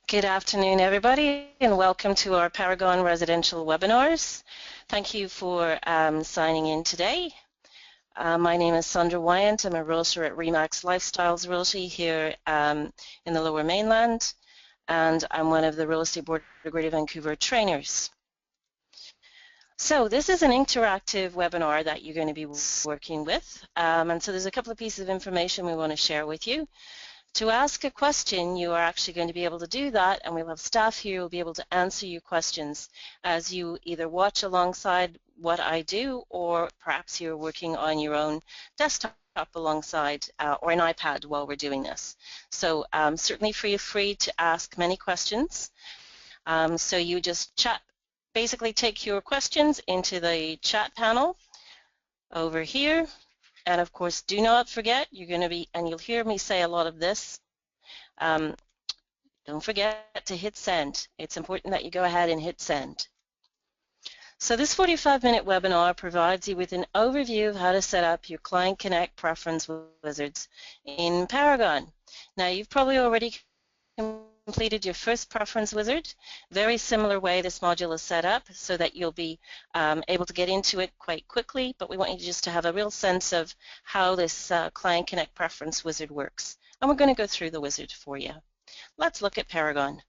Good afternoon, everybody, and welcome to our Paragon residential webinars. Thank you for signing in today. My name is Sandra Wyant. I'm a realtor at Remax Lifestyles Realty here in the Lower Mainland, and I'm one of the Real Estate Board of Greater Vancouver trainers. So this is an interactive webinar that you're going to be working with, and so there's a couple of pieces of information we want to share with you. To ask a question, you are actually going to be able to do that, and we'll have staff here who will be able to answer your questions as you either watch alongside what I do, or perhaps you're working on your own desktop alongside or an iPad while we're doing this. So certainly feel free to ask many questions. So you just basically take your questions into the chat panel over here. And of course, do not forget, you're going to be, and you'll hear me say a lot of this, don't forget to hit send. It's important that you go ahead and hit send. So this 45-minute webinar provides you with an overview of how to set up your Client Connect preference wizards in Paragon. Now, you've probably already completed your first preference wizard. Very similar way this module is set up so that you'll be able to get into it quite quickly, but we want you just to have a real sense of how this Client Connect preference wizard works. And we're going to go through the wizard for you. Let's look at Paragon.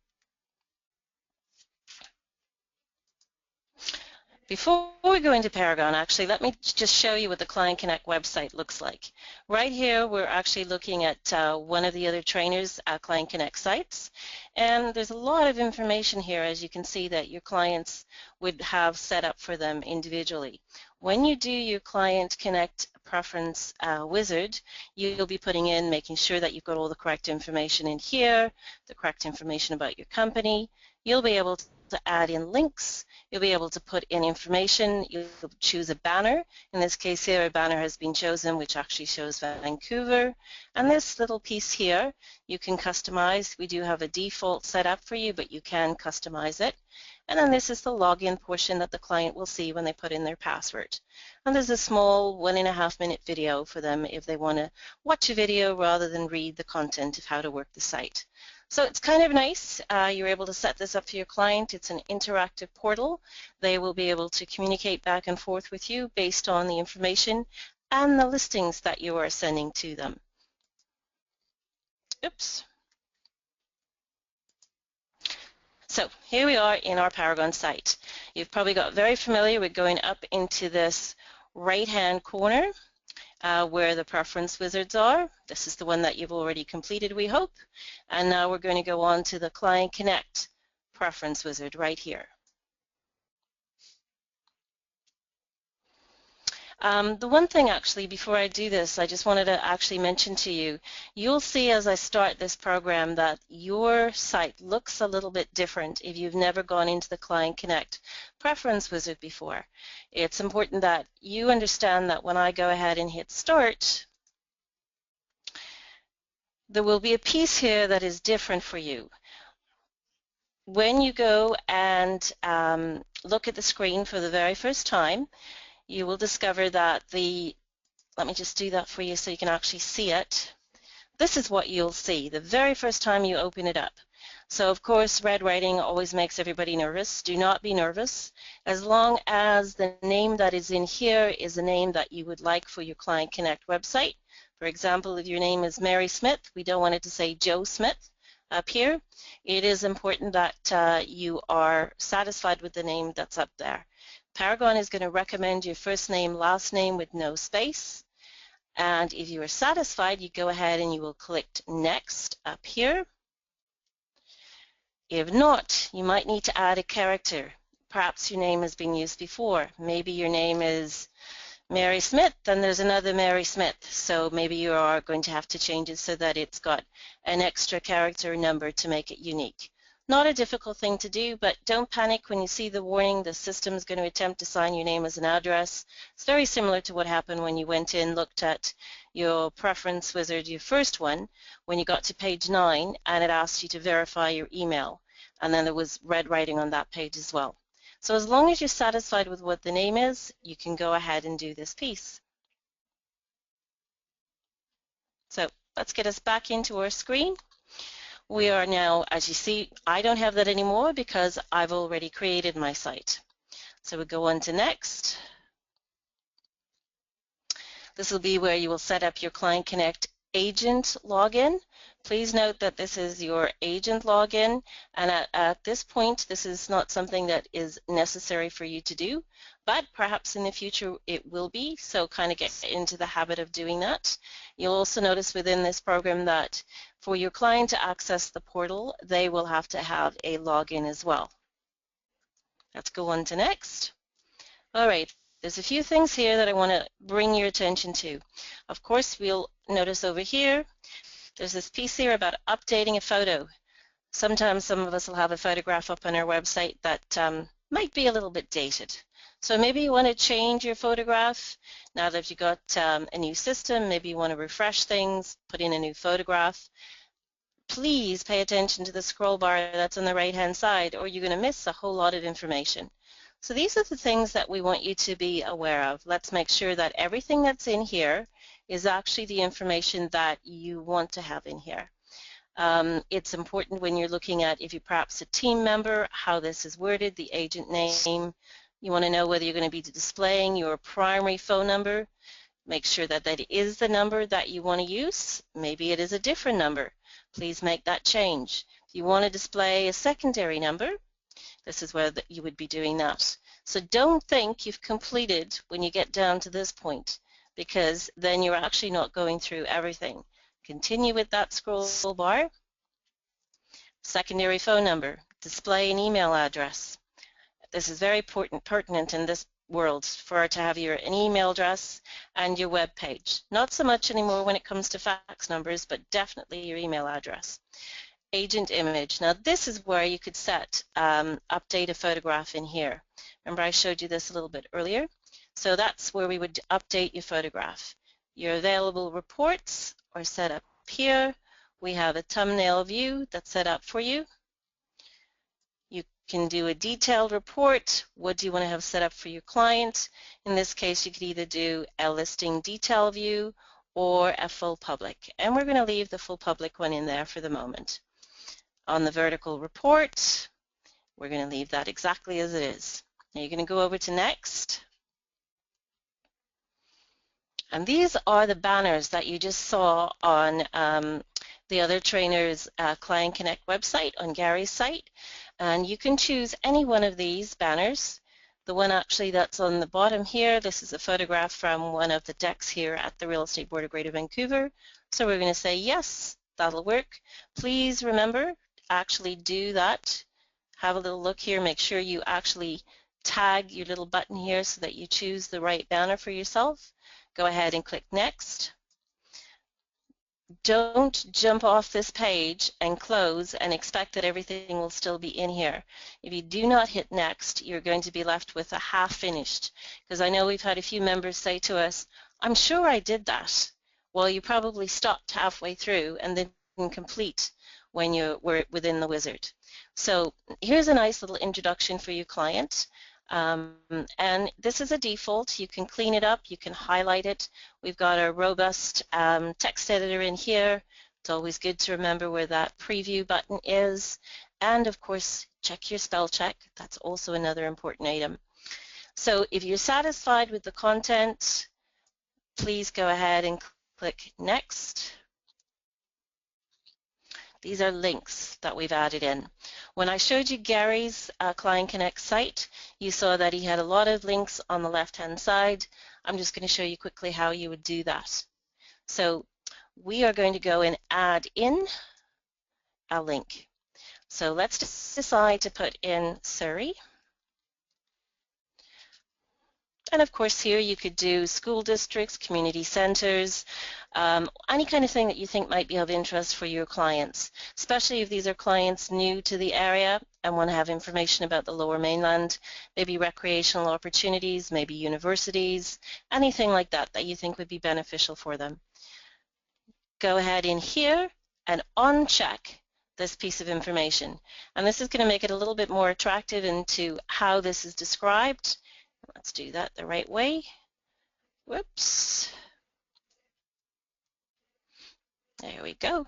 Before we go into Paragon, actually, let me just show you what the Client Connect website looks like. Right here, we're actually looking at one of the other trainers' Client Connect sites. And there's a lot of information here, as you can see, that your clients would have set up for them individually. When you do your Client Connect preference wizard, you'll be putting in, making sure that you've got all the correct information in here, the correct information about your company. You'll be able to add in links. You'll be able to put in information. You'll choose a banner. In this case here, a banner has been chosen which actually shows Vancouver. And this little piece here, you can customize. We do have a default set up for you, but you can customize it. And then this is the login portion that the client will see when they put in their password. And there's a small 1.5-minute video for them if they want to watch a video rather than read the content of how to work the site. So it's kind of nice. You're able to set this up for your client. It's an interactive portal. They will be able to communicate back and forth with you based on the information and the listings that you are sending to them. Oops. So here we are in our Paragon site. You've probably got very familiar with going up into this right-hand corner where the preference wizards are. This is the one that you've already completed, we hope. And now we're going to go on to the Client Connect preference wizard right here. The one thing actually before I do this, I just wanted to actually mention to you, you'll see as I start this program that your site looks a little bit different if you've never gone into the Client Connect preference wizard before. It's important that you understand that when I go ahead and hit start, there will be a piece here that is different for you. When you go and look at the screen for the very first time, you will discover that let me just do that for you so you can actually see it. This is what you'll see the very first time you open it up. So of course, red writing always makes everybody nervous. Do not be nervous. As long as the name that is in here is a name that you would like for your Client Connect website. For example, if your name is Mary Smith, we don't want it to say Joe Smith up here. It is important that you are satisfied with the name that's up there. Paragon is going to recommend your first name, last name with no space. And if you are satisfied, you go ahead and you will click Next up here. If not, you might need to add a character. Perhaps your name has been used before. Maybe your name is Mary Smith, and there's another Mary Smith. So maybe you are going to have to change it so that it's got an extra character number to make it unique. Not a difficult thing to do, but don't panic when you see the warning. The system is going to attempt to assign your name as an address. It's very similar to what happened when you went in, looked at your preference wizard, your first one, when you got to page 9, and it asked you to verify your email. And then there was red writing on that page as well. So as long as you're satisfied with what the name is, you can go ahead and do this piece. So let's get us back into our screen. We are now, as you see, I don't have that anymore because I've already created my site. So we go on to next. This will be where you will set up your Client Connect agent login. Please note that this is your agent login, and at this point this is not something that is necessary for you to do, but perhaps in the future it will be, so kind of get into the habit of doing that. You'll also notice within this program that for your client to access the portal, they will have to have a login as well. Let's go on to next. All right, there's a few things here that I want to bring your attention to. Of course, we'll notice over here, there's this piece here about updating a photo. Sometimes some of us will have a photograph up on our website that might be a little bit dated. So maybe you want to change your photograph. Now that you've got a new system, maybe you want to refresh things, put in a new photograph. Please pay attention to the scroll bar that's on the right-hand side, or you're going to miss a whole lot of information. So these are the things that we want you to be aware of. Let's make sure that everything that's in here is actually the information that you want to have in here. It's important when you're looking at, if you're perhaps a team member, how this is worded, the agent name. You want to know whether you're going to be displaying your primary phone number. Make sure that that is the number that you want to use. Maybe it is a different number. Please make that change. If you want to display a secondary number, this is where you would be doing that. So don't think you've completed when you get down to this point, because then you're actually not going through everything. Continue with that scroll bar. Secondary phone number, display an email address. This is very pertinent in this world for to have an email address and your web page. Not so much anymore when it comes to fax numbers, but definitely your email address. Agent image. Now this is where you could set update a photograph in here. Remember I showed you this a little bit earlier. So that's where we would update your photograph. Your available reports are set up here. We have a thumbnail view that's set up for you. You can do a detailed report. What do you want to have set up for your client? In this case, you could either do a listing detail view or a full public. And we're going to leave the full public one in there for the moment. On the vertical report, we're going to leave that exactly as it is. Now you're going to go over to next. And these are the banners that you just saw on the other trainer's Client Connect website, on Gary's site. And you can choose any one of these banners. The one actually that's on the bottom here, this is a photograph from one of the decks here at the Real Estate Board of Greater Vancouver. So we're going to say yes, that'll work. Please remember, actually do that. Have a little look here, make sure you actually tag your little button here so that you choose the right banner for yourself. Go ahead and click next. Don't jump off this page and close and expect that everything will still be in here. If you do not hit next, you're going to be left with a half finished, because I know we've had a few members say to us, I'm sure I did that. Well, you probably stopped halfway through and then didn't complete when you were within the wizard. So here's a nice little introduction for your client. And this is a default. You can clean it up, you can highlight it. We've got a robust text editor in here. It's always good to remember where that preview button is. And of course, check your spell check. That's also another important item. So if you're satisfied with the content, please go ahead and click next. These are links that we've added in. When I showed you Gary's Client Connect site, you saw that he had a lot of links on the left-hand side. I'm just going to show you quickly how you would do that. So we are going to go and add in a link. So let's decide to put in Surrey. And of course here you could do school districts, community centers, any kind of thing that you think might be of interest for your clients, especially if these are clients new to the area and want to have information about the Lower Mainland, maybe recreational opportunities, maybe universities, anything like that that you think would be beneficial for them. Go ahead in here and uncheck this piece of information. And this is going to make it a little bit more attractive into how this is described. Let's do that the right way. Whoops. There we go.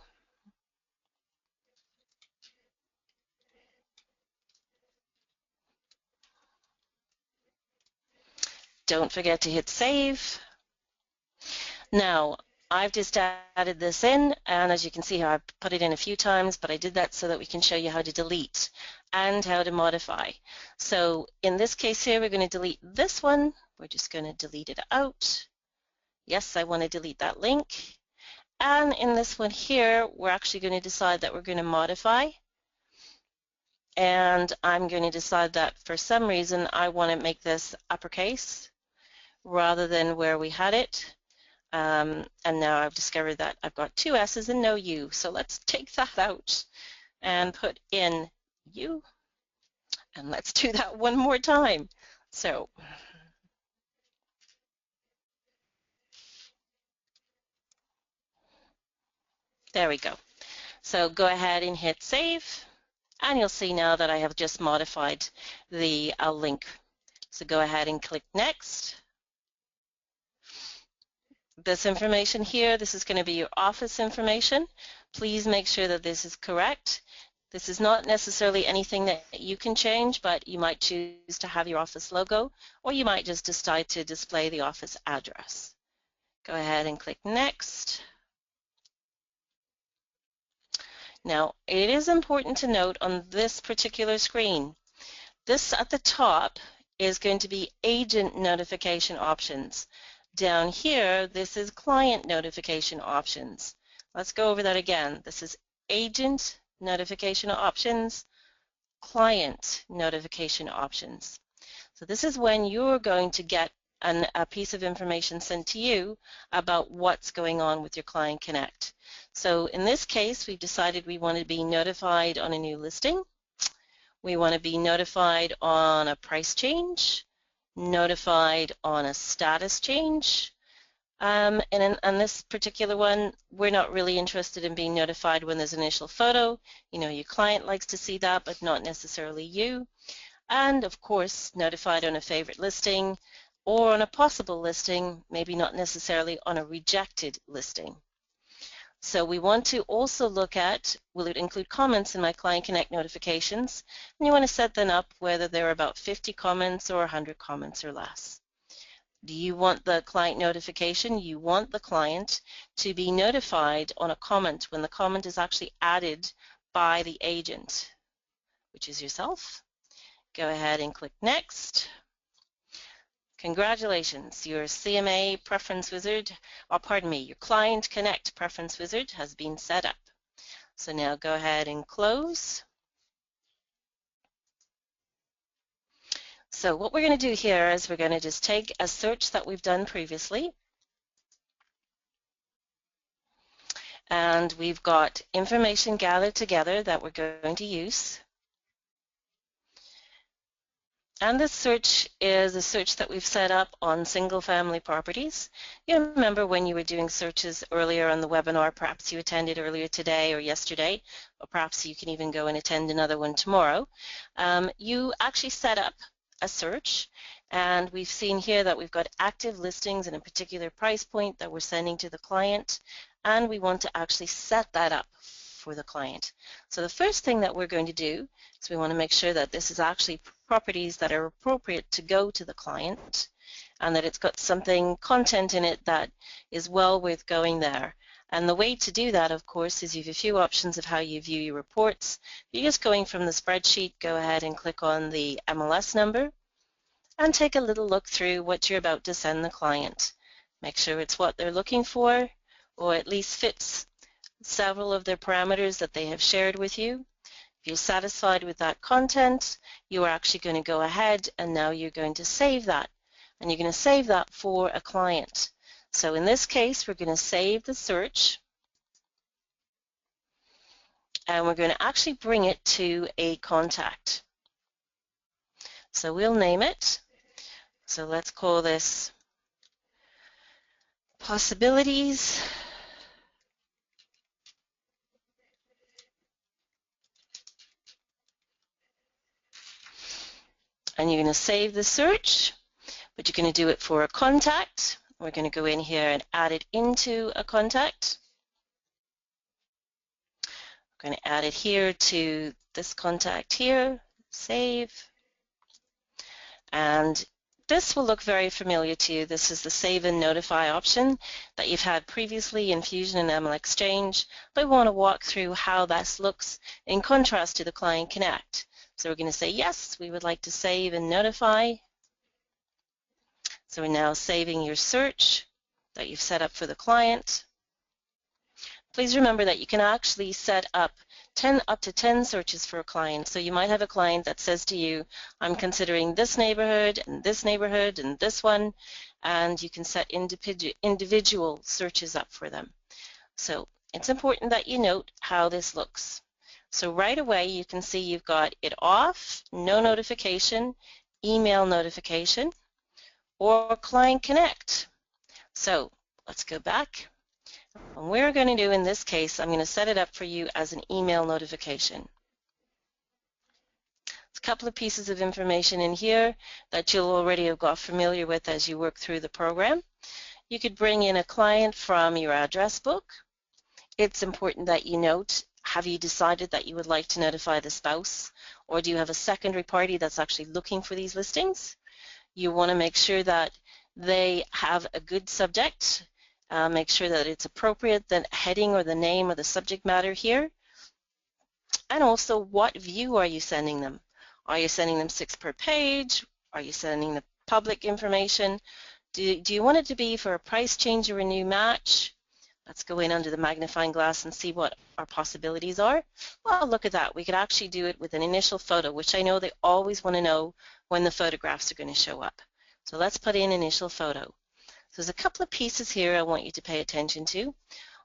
Don't forget to hit save. Now, I've just added this in, and as you can see here, I've put it in a few times, but I did that so that we can show you how to delete and how to modify. So in this case here, we're going to delete this one. We're just going to delete it out. Yes, I want to delete that link. And in this one here, we're actually going to decide that we're going to modify. And I'm going to decide that for some reason, I want to make this uppercase rather than where we had it. And now I've discovered that I've got two S's and no U. So let's take that out and put in U. And let's do that one more time. So there we go. So go ahead and hit save. And you'll see now that I have just modified the link. So go ahead and click next. This information here, this is going to be your office information. Please make sure that this is correct. This is not necessarily anything that you can change, but you might choose to have your office logo, or you might just decide to display the office address. Go ahead and click next. Now, it is important to note on this particular screen, this at the top is going to be agent notification options. Down here, this is client notification options. Let's go over that again. This is agent notification options, client notification options. So this is when you're going to get a piece of information sent to you about what's going on with your Client Connect. So in this case, we've decided we want to be notified on a new listing. We want to be notified on a price change, notified on a status change, and on this particular one, we're not really interested in being notified when there's an initial photo. You know, your client likes to see that, but not necessarily you. And of course, notified on a favorite listing or on a possible listing, maybe not necessarily on a rejected listing. So we want to also look at, will it include comments in my Client Connect notifications? And you want to set them up whether they're about 50 comments or 100 comments or less. Do you want the client notification? You want the client to be notified on a comment when the comment is actually added by the agent, which is yourself. Go ahead and click next. Congratulations, your CMA preference wizard, or pardon me, your Client Connect preference wizard has been set up. So now go ahead and close. So what we're going to do here is we're going to just take a search that we've done previously, and we've got information gathered together that we're going to use. And this search is a search that we've set up on single-family properties. You remember when you were doing searches earlier on the webinar, perhaps you attended earlier today or yesterday, or perhaps you can even go and attend another one tomorrow. You actually set up a search, and we've seen here that we've got active listings in a particular price point that we're sending to the client, and we want to actually set that up for the client. So the first thing that we're going to do is we want to make sure that this is actually properties that are appropriate to go to the client, and that it's got something, content in it that is well worth going there. And the way to do that, of course, is you have a few options of how you view your reports. If you're just going from the spreadsheet, go ahead and click on the MLS number and take a little look through what you're about to send the client. Make sure it's what they're looking for, or at least fits several of their parameters that they have shared with you. If you're satisfied with that content, you are actually going to go ahead and now you're going to save that. And you're going to save that for a client. So in this case, we're going to save the search, and we're going to actually bring it to a contact. So we'll name it. So let's call this Possibilities and you're going to save the search, but you're going to do it for a contact. We're going to go in here and add it into a contact. I'm going to add it here to this contact here, save, and This will look very familiar to you. This is the Save and Notify option that you've had previously in Fusion and ML Exchange, but we want to walk through how this looks in contrast to the Client Connect. So we're going to say yes, we would like to save and notify. So we're now saving your search that you've set up for the client. Please remember that you can actually set up up to 10 searches for a client. So you might have a client that says to you, I'm considering this neighborhood and this one, and you can set individual searches up for them. So it's important that you note how this looks. So right away you can see you've got it off, no notification, email notification, or Client Connect. So let's go back. What we're going to do in this case, I'm going to set it up for you as an email notification. There's a couple of pieces of information in here that you'll already have got familiar with as you work through the program. You could bring in a client from your address book. It's important that you note, have you decided that you would like to notify the spouse, or do you have a secondary party that's actually looking for these listings? You want to make sure that they have a good subject. Make sure that it's appropriate, the heading or the name or the subject matter here. And also, what view are you sending them? Are you sending them 6 per page? Are you sending the public information? Do you want it to be for a price change or a new match? Let's go in under the magnifying glass and see what our possibilities are. Well, look at that. We could actually do it with an initial photo, which I know they always want to know when the photographs are going to show up. So let's put in initial photo. So there's a couple of pieces here I want you to pay attention to.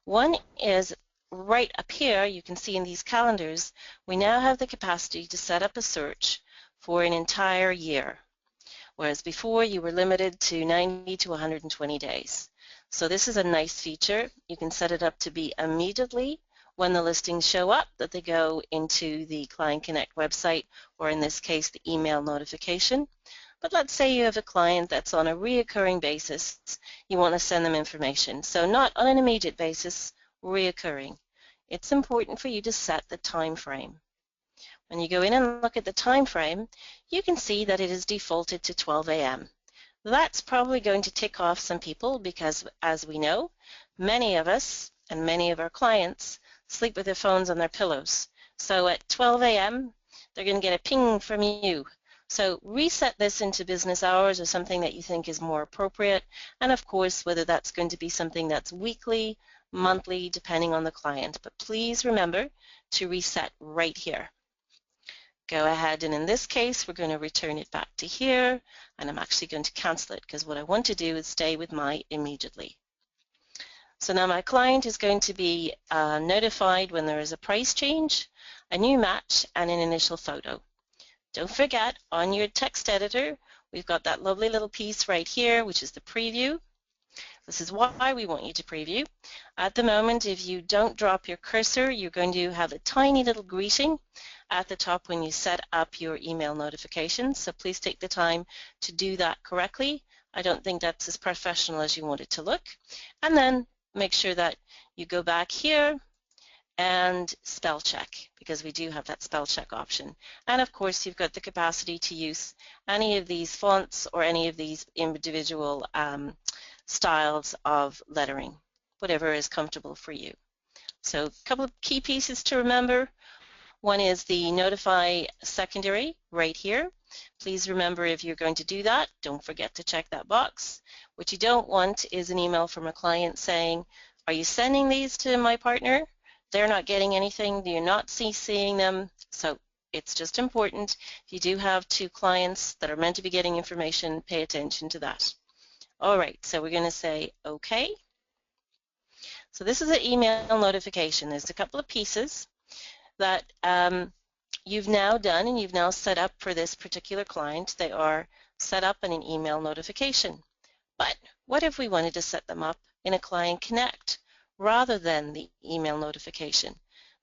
One is right up here, you can see in these calendars, we now have the capacity to set up a search for an entire year, whereas before you were limited to 90 to 120 days. So this is a nice feature. You can set it up to be immediately when the listings show up, that they go into the Client Connect website, or in this case, the email notification. But let's say you have a client that's on a reoccurring basis. You want to send them information. So not on an immediate basis, reoccurring. It's important for you to set the time frame. When you go in and look at the time frame, you can see that it is defaulted to 12 a.m. That's probably going to tick off some people because, as we know, many of us and many of our clients sleep with their phones on their pillows. So at 12 a.m., they're going to get a ping from you. So reset this into business hours or something that you think is more appropriate, and of course whether that's going to be something that's weekly, monthly, depending on the client. But please remember to reset right here. Go ahead, and in this case we're going to return it back to here, and I'm actually going to cancel it because what I want to do is stay with my immediately. So now my client is going to be notified when there is a price change, a new match, and an initial photo. Don't forget, on your text editor, we've got that lovely little piece right here, which is the preview. This is why we want you to preview. At the moment, if you don't drop your cursor, you're going to have a tiny little greeting at the top when you set up your email notifications. So please take the time to do that correctly. I don't think that's as professional as you want it to look. And then make sure that you go back here and spell check, because we do have that spell check option. And of course you've got the capacity to use any of these fonts or any of these individual styles of lettering, whatever is comfortable for you. So a couple of key pieces to remember. One is the notify secondary right here. Please remember, if you're going to do that, don't forget to check that box. What you don't want is an email from a client saying, are you sending these to my partner? They're not getting anything, you're not CCing them. So it's just important, if you do have 2 clients that are meant to be getting information, pay attention to that. All right, so we're going to say OK. So this is an email notification. There's a couple of pieces that you've now done and you've now set up for this particular client. They are set up in an email notification. But what if we wanted to set them up in a Client Connect rather than the email notification?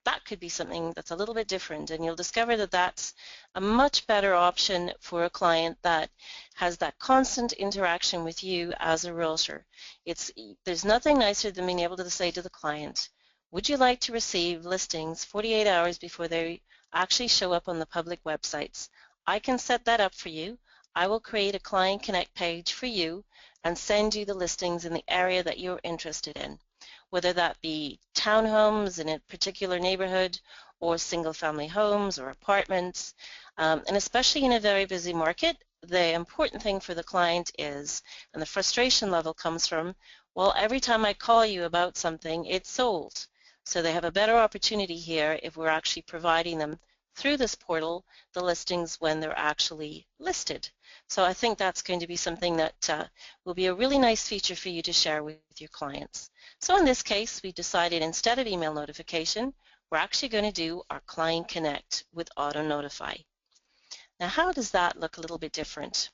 That could be something that's a little bit different, and you'll discover that that's a much better option for a client that has that constant interaction with you as a realtor. There's nothing nicer than being able to say to the client, would you like to receive listings 48 hours before they actually show up on the public websites? I can set that up for you. I will create a Client Connect page for you and send you the listings in the area that you're interested in, whether that be townhomes in a particular neighborhood or single-family homes or apartments. And especially in a very busy market, the important thing for the client is, and the frustration level comes from, well, every time I call you about something, it's sold. So they have a better opportunity here if we're actually providing them through this portal the listings when they're actually listed. So I think that's going to be something that will be a really nice feature for you to share with your clients. So in this case, we decided instead of email notification, we're actually going to do our Client Connect with Auto Notify. Now, how does that look a little bit different?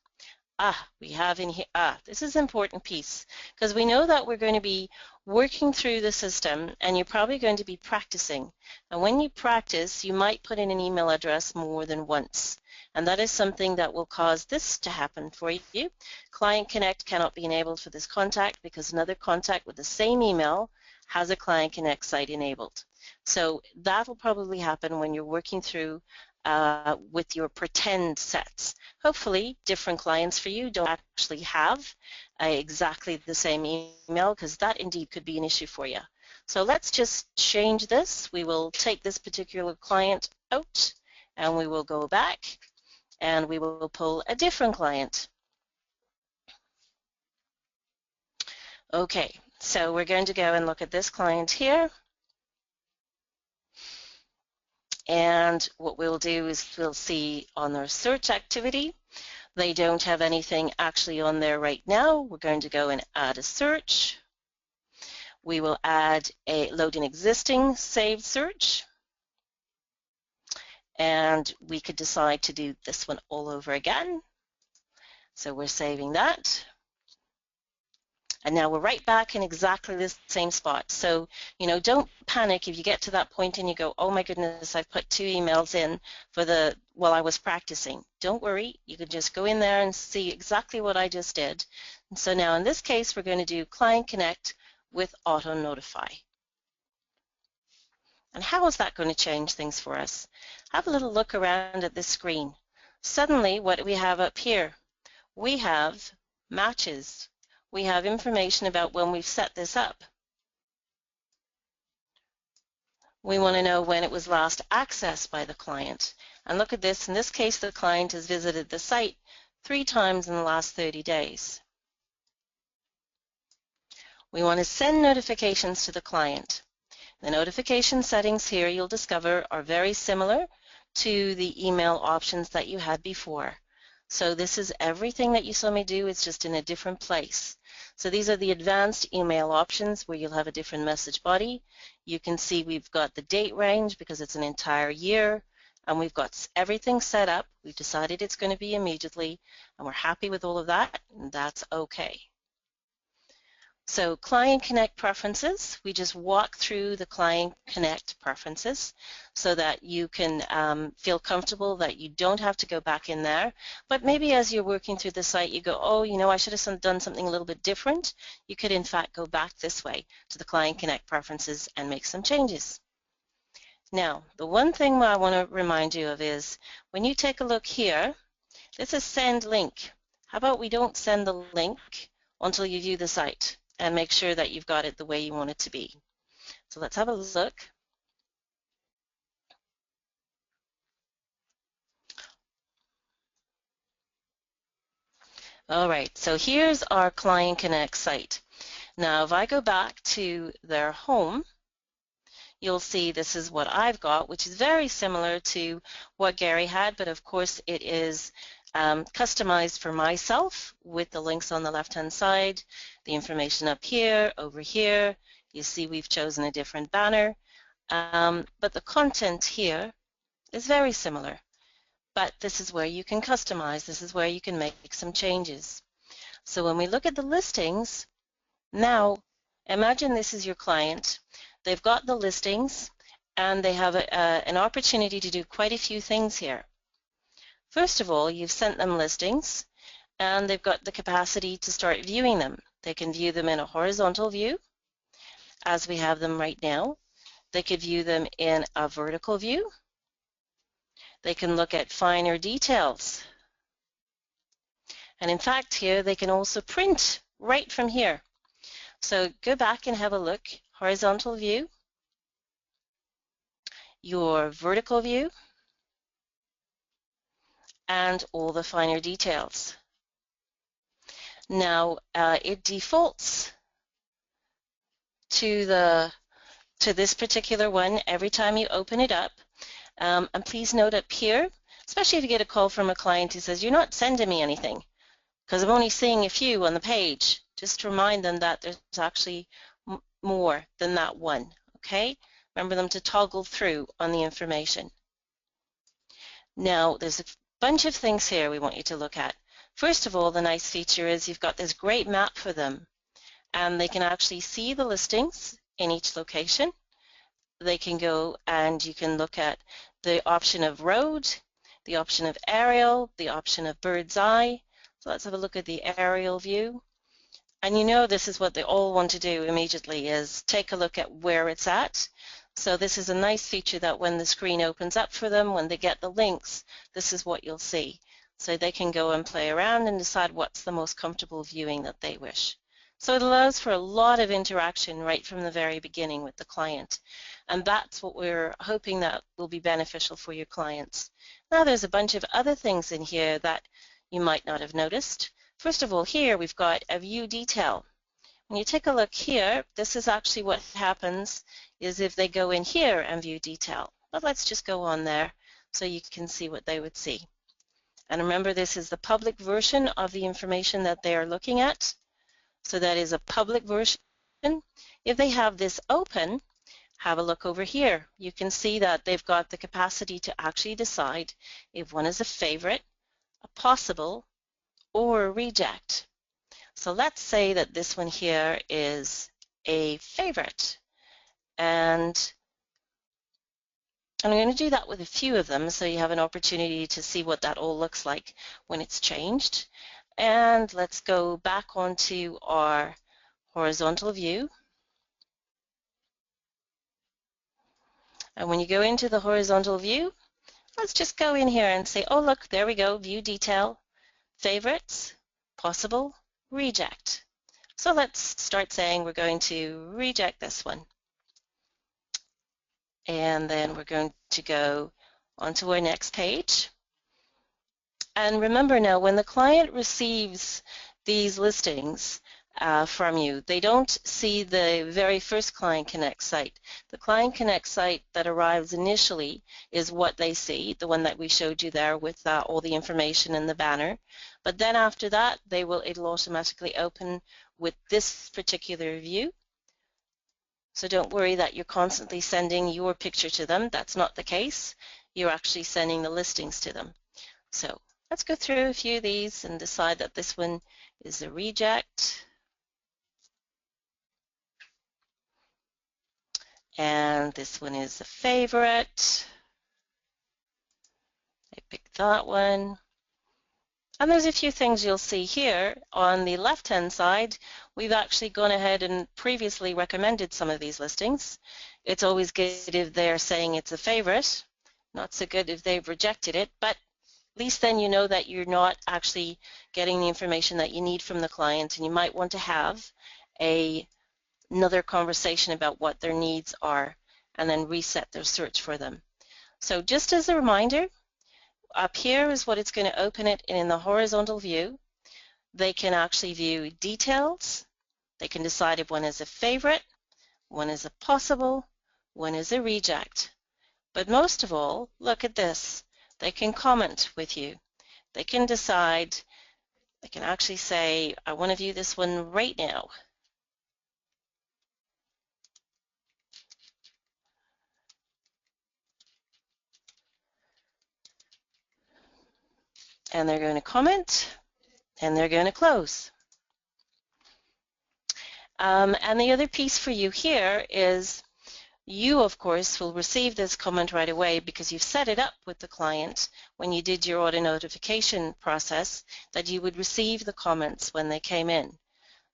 We have in here, this is an important piece because we know that we're going to be working through the system and you're probably going to be practicing. And when you practice, you might put in an email address more than once. And that is something that will cause this to happen for you. Client Connect cannot be enabled for this contact because another contact with the same email has a Client Connect site enabled. So that will probably happen when you're working through with your pretend sets. Hopefully different clients for you don't actually have exactly the same email, because that indeed could be an issue for you. So let's just change this. We will take this particular client out and we will go back and we will pull a different client. Okay, so we're going to go and look at this client here. And what we'll do is we'll see on their search activity, they don't have anything actually on there right now. We're going to go and add a search. We will add a load an existing saved search. And we could decide to do this one all over again. So we're saving that. And now we're right back in exactly the same spot. So, don't panic if you get to that point and you go, oh my goodness, I've put 2 emails in while I was practicing. Don't worry, you can just go in there and see exactly what I just did. And so now in this case, we're going to do Client Connect with Auto Notify. And how is that going to change things for us? Have a little look around at this screen. Suddenly, what do we have up here? We have matches. We have information about when we've set this up. We want to know when it was last accessed by the client. And look at this. In this case, the client has visited the site 3 times in the last 30 days. We want to send notifications to the client. The notification settings here you'll discover are very similar to the email options that you had before. So this is everything that you saw me do, it's just in a different place. So these are the advanced email options where you'll have a different message body. You can see we've got the date range because it's an entire year, and we've got everything set up. We've decided it's going to be immediately, and we're happy with all of that, and that's okay. So Client Connect preferences, we just walk through the Client Connect preferences so that you can feel comfortable that you don't have to go back in there. But maybe as you're working through the site, you go, oh, I should have done something a little bit different. You could, in fact, go back this way to the Client Connect preferences and make some changes. Now, the one thing I want to remind you of is when you take a look here, this is Send Link. How about we don't send the link until you view the site and make sure that you've got it the way you want it to be. So let's have a look. All right, so here's our Client Connect site. Now, if I go back to their home, you'll see this is what I've got, which is very similar to what Gary had, but of course it is customized for myself with the links on the left-hand side, the information up here, over here. You see we've chosen a different banner, but the content here is very similar. But this is where you can customize. This is where you can make some changes. So when we look at the listings, now imagine this is your client. They've got the listings and they have an opportunity to do quite a few things here. First of all, you've sent them listings and they've got the capacity to start viewing them. They can view them in a horizontal view, as we have them right now. They could view them in a vertical view. They can look at finer details. And in fact here they can also print right from here. So go back and have a look. Horizontal view, your vertical view, and all the finer details. Now it defaults to this particular one every time you open it up. And please note up here, especially if you get a call from a client who says, you're not sending me anything because I'm only seeing a few on the page. Just remind them that there's actually more than that one, okay? Remember them to toggle through on the information. Now, there's a bunch of things here we want you to look at. First of all, the nice feature is you've got this great map for them, and they can actually see the listings in each location. They can go and you can look at the option of road, the option of aerial, the option of bird's eye. So let's have a look at the aerial view. And you know this is what they all want to do immediately, is take a look at where it's at. So this is a nice feature that when the screen opens up for them, when they get the links, this is what you'll see. So they can go and play around and decide what's the most comfortable viewing that they wish. So it allows for a lot of interaction right from the very beginning with the client. And that's what we're hoping that will be beneficial for your clients. Now there's a bunch of other things in here that you might not have noticed. First of all, here we've got a view detail. When you take a look here, this is actually what happens is if they go in here and view detail. But let's just go on there so you can see what they would see. And remember, this is the public version of the information that they are looking at. So that is a public version. If they have this open, have a look over here. You can see that they've got the capacity to actually decide if one is a favorite, a possible, or a reject. So let's say that this one here is a favorite. And I'm going to do that with a few of them so you have an opportunity to see what that all looks like when it's changed. And let's go back onto our horizontal view. And when you go into the horizontal view, let's just go in here and say, oh look, there we go, view detail, favorites, possible, reject. So let's start saying we're going to reject this one. And then we're going to go onto our next page. And remember now, when the client receives these listings from you, they don't see the very first Client Connect site. The Client Connect site that arrives initially is what they see, the one that we showed you there with all the information in the banner. But then after that, it'll automatically open with this particular view. So don't worry that you're constantly sending your picture to them. That's not the case. You're actually sending the listings to them. So let's go through a few of these and decide that this one is a reject. And this one is a favorite. I picked that one. And there's a few things you'll see here. On the left-hand side, we've actually gone ahead and previously recommended some of these listings. It's always good if they're saying it's a favorite, not so good if they've rejected it, but at least then you know that you're not actually getting the information that you need from the client, and you might want to have another conversation about what their needs are and then reset their search for them. So just as a reminder, up here is what it's going to open it in the horizontal view. They can actually view details. They can decide if one is a favorite, one is a possible, one is a reject. But most of all, look at this. They can comment with you. They can decide, they can actually say, I want to view this one right now. And they're going to comment, and they're going to close. And the other piece for you here is you, of course, will receive this comment right away because you've set it up with the client when you did your auto notification process that you would receive the comments when they came in.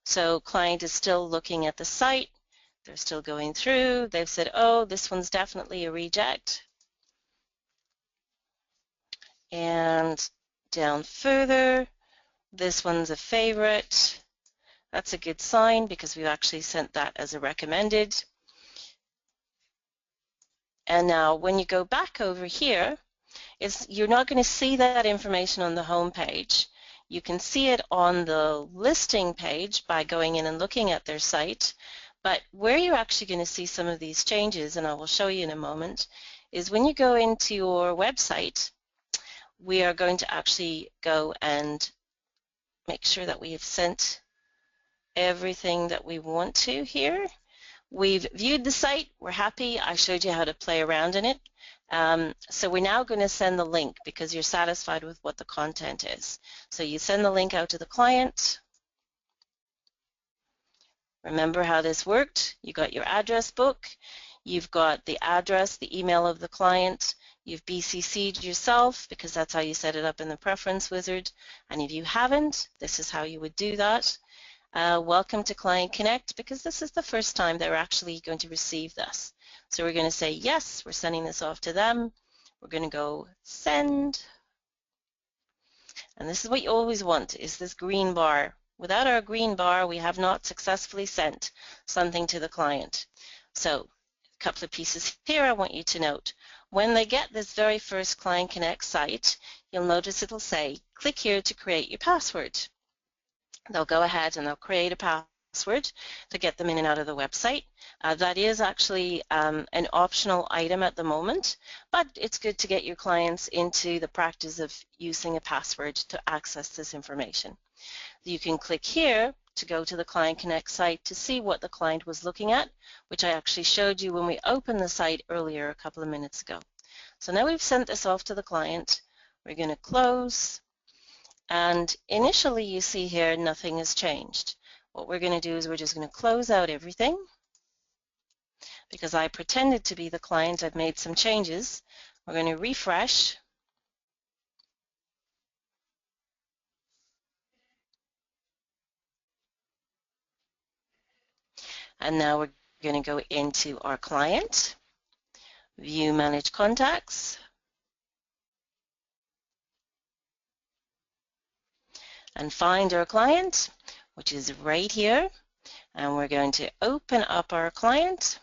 So client is still looking at the site, they're still going through, they've said, oh, this one's definitely a reject. And down further, This one's a favorite. That's a good sign because we've actually sent that as a recommended. And now when you go back over here, you're not going to see that information on the home page. You can see it on the listing page by going in and looking at their site. But where you're actually going to see some of these changes, and I will show you in a moment, is when you go into your website, we are going to actually go and make sure that we have sent everything that we want to here. We've viewed the site, we're happy, I showed you how to play around in it. So we're now going to send the link because you're satisfied with what the content is. So you send the link out to the client. Remember how this worked. You got your address book, you've got the address, the email of the client, you've BCC'd yourself because that's how you set it up in the preference wizard. And if you haven't, this is how you would do that. Welcome to Client Connect, because this is the first time they're actually going to receive this. So we're going to say yes, we're sending this off to them. We're going to go send. And this is what you always want, is this green bar. Without our green bar, we have not successfully sent something to the client. So a couple of pieces here I want you to note. When they get this very first Client Connect site, you'll notice it'll say, click here to create your password. They'll go ahead and they'll create a password to get them in and out of the website. That is actually an optional item at the moment, but it's good to get your clients into the practice of using a password to access this information. You can click here to go to the Client Connect site to see what the client was looking at, which I actually showed you when we opened the site earlier a couple of minutes ago. So now we've sent this off to the client. We're going to close. And initially you see here nothing has changed. What we're going to do is we're just going to close out everything. Because I pretended to be the client, I've made some changes. We're going to refresh. And now we're going to go into our client, view manage contacts, and find our client, which is right here. And we're going to open up our client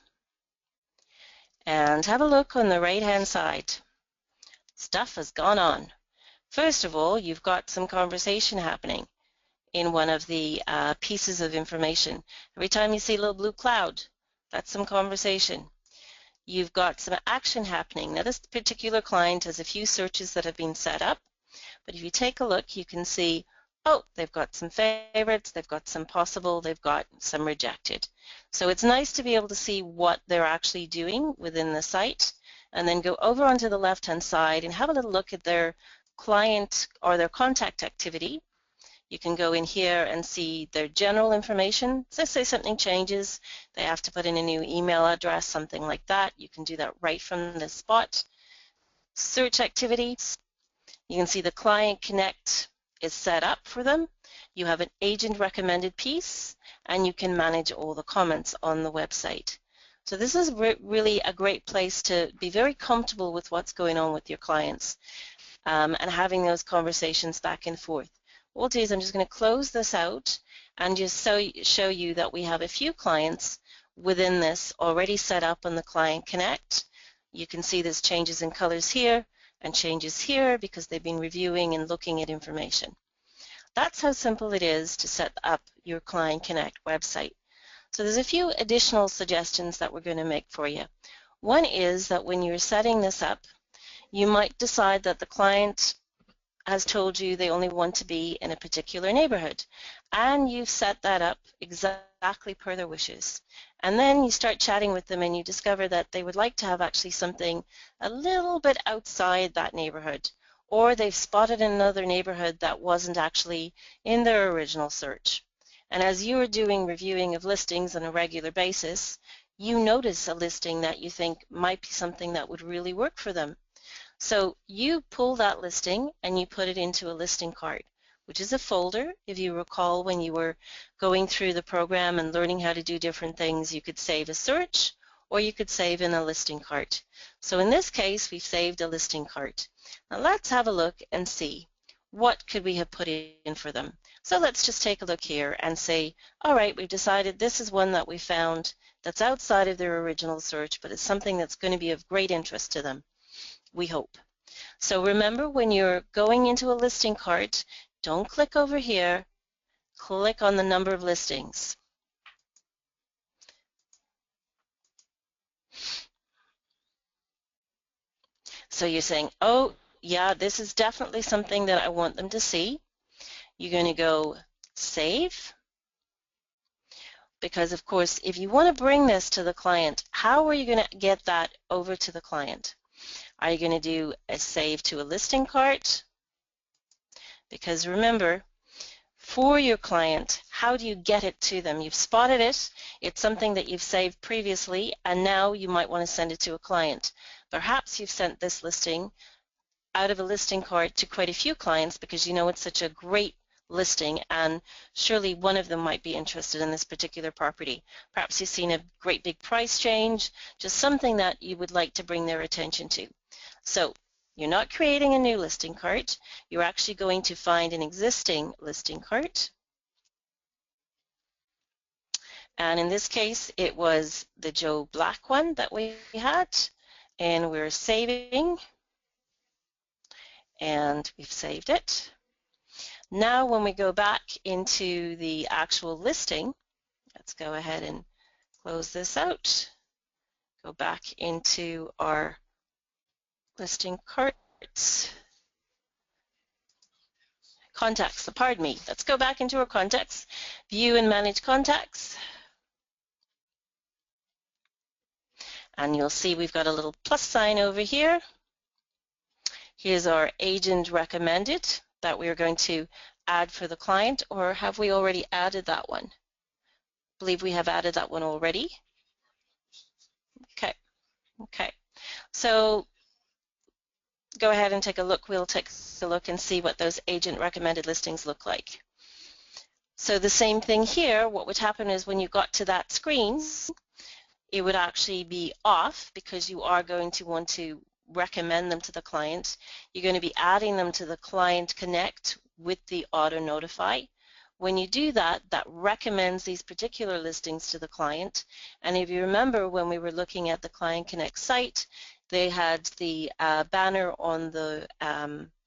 and have a look on the right-hand side. Stuff has gone on. First of all, you've got some conversation happening in one of the pieces of information. Every time you see a little blue cloud, that's some conversation. You've got some action happening. Now, this particular client has a few searches that have been set up, but if you take a look, you can see, oh, they've got some favorites, they've got some possible, they've got some rejected. So it's nice to be able to see what they're actually doing within the site, and then go over onto the left-hand side and have a little look at their client or their contact activity. You can go in here and see their general information. So say something changes, they have to put in a new email address, something like that. You can do that right from the spot. Search activity, you can see the Client Connect is set up for them. You have an agent recommended piece, and you can manage all the comments on the website. So this is really a great place to be very comfortable with what's going on with your clients and having those conversations back and forth. What we'll do is I'm just going to close this out and just show you that we have a few clients within this already set up on the Client Connect. You can see there's changes in colors here and changes here because they've been reviewing and looking at information. That's how simple it is to set up your Client Connect website. So there's a few additional suggestions that we're going to make for you. One is that when you're setting this up, you might decide that the client has told you they only want to be in a particular neighborhood, and you've set that up exactly per their wishes. And then you start chatting with them and you discover that they would like to have actually something a little bit outside that neighborhood, or they've spotted another neighborhood that wasn't actually in their original search. And as you are doing reviewing of listings on a regular basis, you notice a listing that you think might be something that would really work for them. So you pull that listing and you put it into a listing card, which is a folder. If you recall, when you were going through the program and learning how to do different things, you could save a search or you could save in a listing cart. So in this case, we've saved a listing cart. Now let's have a look and see what could we have put in for them? So let's just take a look here and say, all right, we've decided this is one that we found that's outside of their original search, but it's something that's going to be of great interest to them, we hope. So remember, when you're going into a listing cart, don't click over here, click on the number of listings. So you're saying, oh, yeah, this is definitely something that I want them to see. You're going to go save, because of course, if you want to bring this to the client, how are you going to get that over to the client? Are you going to do a save to a listing cart? Because remember, for your client, how do you get it to them? You've spotted it, it's something that you've saved previously, and now you might want to send it to a client. Perhaps you've sent this listing out of a listing cart to quite a few clients because you know it's such a great listing and surely one of them might be interested in this particular property. Perhaps you've seen a great big price change, just something that you would like to bring their attention to. So you're not creating a new listing cart, you're actually going to find an existing listing cart. And in this case, it was the Joe Black one that we had, and we're saving, and we've saved it. Now when we go back into the actual listing, let's go ahead and close this out, go back into our listing carts, contacts, pardon me, let's go back into our contacts, view and manage contacts, and you'll see we've got a little plus sign over here. Here's our agent recommended that we're going to add for the client, or have we already added that one? I believe we have added that one already. Okay. So go ahead and take a look. We'll take a look and see what those agent recommended listings look like. So the same thing here, what would happen is when you got to that screen, it would actually be off because you are going to want to recommend them to the client. You're going to be adding them to the Client Connect with the Auto Notify. When you do that, that recommends these particular listings to the client. And if you remember when we were looking at the Client Connect site, they had the banner on the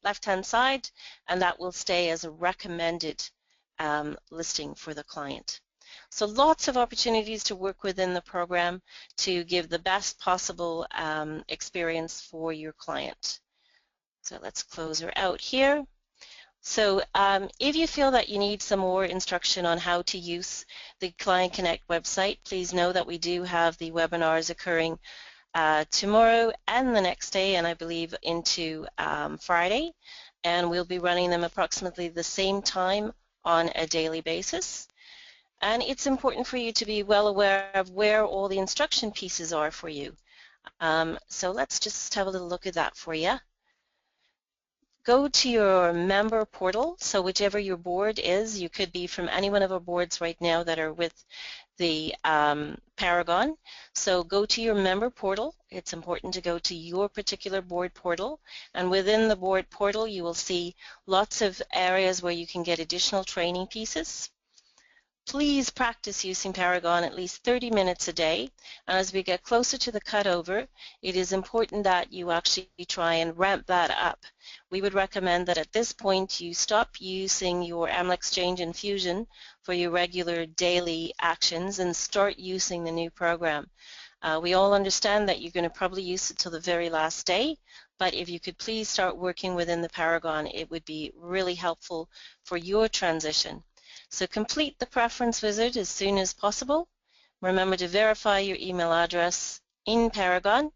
left-hand side, and that will stay as a recommended listing for the client. So lots of opportunities to work within the program to give the best possible experience for your client. So let's close her out here. So if you feel that you need some more instruction on how to use the Client Connect website, please know that we do have the webinars occurring tomorrow and the next day, and I believe into Friday, and we'll be running them approximately the same time on a daily basis. And it's important for you to be well aware of where all the instruction pieces are for you. So let's just have a little look at that for you. Go to your member portal, so whichever your board is, you could be from any one of our boards right now that are with the Paragon. So go to your member portal. It's important to go to your particular board portal, and within the board portal you will see lots of areas where you can get additional training pieces. Please practice using Paragon at least 30 minutes a day, and as we get closer to the cutover, it is important that you actually try and ramp that up. We would recommend that at this point you stop using your AML Exchange and Fusion for your regular daily actions and start using the new program. We all understand that you're going to probably use it till the very last day, but if you could please start working within the Paragon, it would be really helpful for your transition. So complete the preference wizard as soon as possible. Remember to verify your email address in Paragon.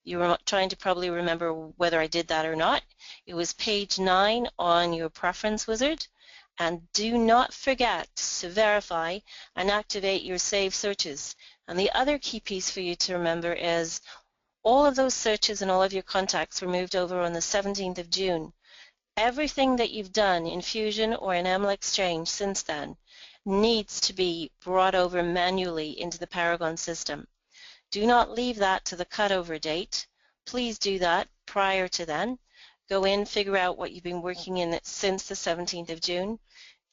You were trying to probably remember whether I did that or not. It was page 9 on your preference wizard. And do not forget to verify and activate your saved searches. And the other key piece for you to remember is all of those searches and all of your contacts were moved over on the 17th of June. Everything that you've done in Fusion or in AML Exchange since then needs to be brought over manually into the Paragon system. Do not leave that to the cutover date. Please do that prior to then. Go in, figure out what you've been working in since the 17th of June,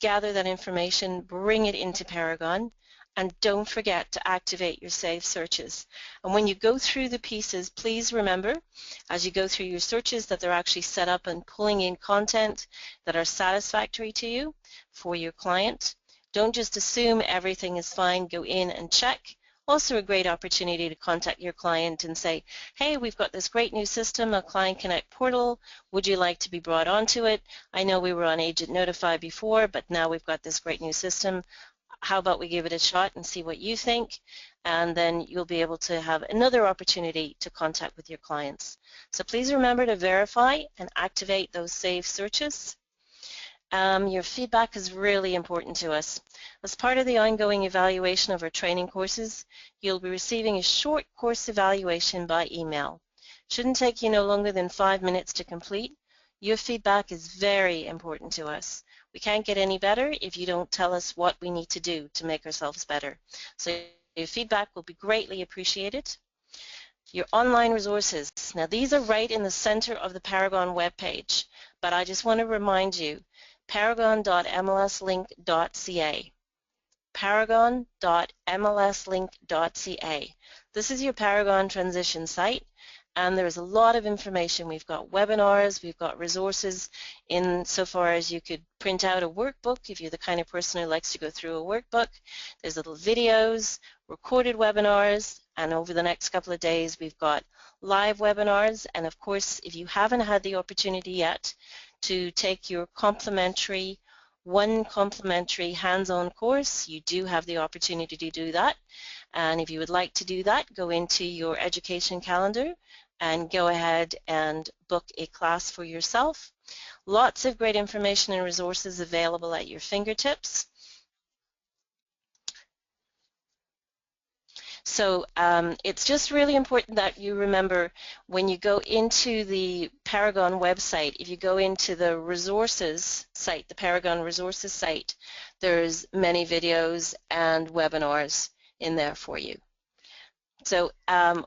gather that information, bring it into Paragon, and don't forget to activate your saved searches. And when you go through the pieces, please remember, as you go through your searches, that they're actually set up and pulling in content that are satisfactory to you for your client. Don't just assume everything is fine. Go in and check. Also a great opportunity to contact your client and say, hey, we've got this great new system, a Client Connect portal. Would you like to be brought onto it? I know we were on Agent Notify before, but now we've got this great new system. How about we give it a shot and see what you think? And then you'll be able to have another opportunity to contact with your clients. So please remember to verify and activate those saved searches. Your feedback is really important to us. As part of the ongoing evaluation of our training courses, you'll be receiving a short course evaluation by email. Shouldn't take you no longer than 5 minutes to complete. Your feedback is very important to us. We can't get any better if you don't tell us what we need to do to make ourselves better. So your feedback will be greatly appreciated. Your online resources. Now these are right in the center of the Paragon webpage, but I just want to remind you, paragon.mlslink.ca. paragon.mlslink.ca. This is your Paragon transition site, and there's a lot of information. We've got webinars, we've got resources insofar as you could print out a workbook if you're the kind of person who likes to go through a workbook. There's little videos, recorded webinars, and over the next couple of days we've got live webinars. And of course, if you haven't had the opportunity yet to take your complimentary hands-on course, you do have the opportunity to do that. And if you would like to do that, go into your education calendar and go ahead and book a class for yourself. Lots of great information and resources available at your fingertips. So it's just really important that you remember when you go into the Paragon website, if you go into the resources site, the Paragon resources site, there's many videos and webinars in there for you. So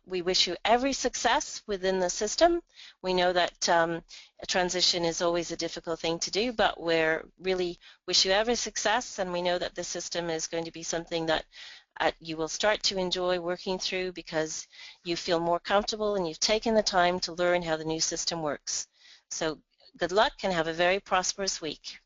we wish you every success within the system. We know that a transition is always a difficult thing to do, but we really wish you every success, and we know that the system is going to be something that you will start to enjoy working through because you feel more comfortable and you've taken the time to learn how the new system works. So good luck and have a very prosperous week.